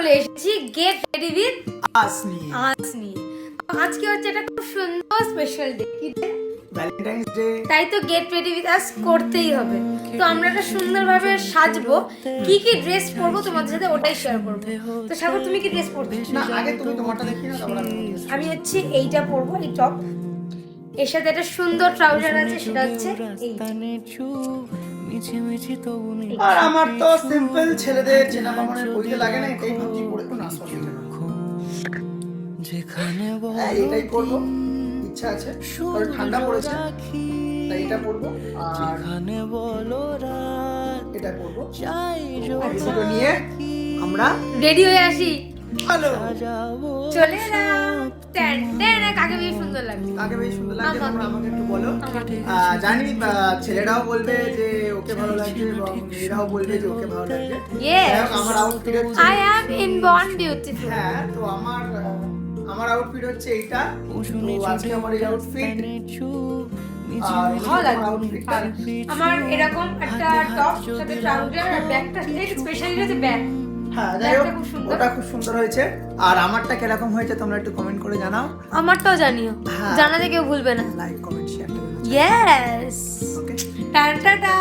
চলে এসেছি get ready with আসনি আসনি। আজকে হচ্ছে একটা খুব সুন্দর স্পেশাল ডে, কি ডে? Valentine's day. তাই তো গেট রেডি উইথ আস করতেই হবে। তো আমরা একটা সুন্দরভাবে সাজবো, কি কি ড্রেস পরবো তোমাদের সাথে ওটাই শেয়ার করবো। তো সাগর, তুমি কি ড্রেস পরবে? না, আগে তুমি তোমারটা দেখি না, তারপর আমি হচ্ছে এইটা পরবো, এই টপ, এর সাথে একটা সুন্দর ট্রাউজার আছে, সেটা হচ্ছে এইটা। আর আমার তো সিম্পল ছেলেদের চেনা বামনের বইতে লাগে না, এটাই ভাবছি পরে তো না সরি এটাই করবো, ইচ্ছা আছে কারণ ঠান্ডা পড়েছে তাই এটা পরবো আর এটা পরবো। আর এগুলো নিয়ে আমরা রেডি হয়ে আসি। হ্যালো চলে এলাম। ট্যান ট্যান, কাকে বেশি সুন্দর লাগছে? কাকে বেশি সুন্দর লাগছে তোমরা আমাকে একটু বলো। আমাকে। জানি ছেলেরাও বলবে যে ওকে ভালো লাগছে এবং মেয়েরাও বলবে যে ওকে ভালো লাগছে। Yes. যাই হোক, আমার আউটফিট হচ্ছে I am inborn beautiful. হ্যাঁ, তো আমার আউটফিট হচ্ছে এইটা। তো আজকে আমার এই আউটফিট আর ভালো লাগছে। আউটফিটটা আমার এরকম একটা টপ সাথে ট্রাউজার আর ব্যাগটা স্পেশালি হচ্ছে ব্যাগ। হ্যাঁ, যাই হোক ব্যাগটা খুব সুন্দর। ওটা খুব সুন্দর হয়েছে। আর আমারটা কিরকম হয়েছে তোমরা একটু কমেন্ট করে জানাও। আমারটাও জানিও, হ্যাঁ। জানাতে কেউ ভুলবে না। Like comment share yes. Okay. Tata.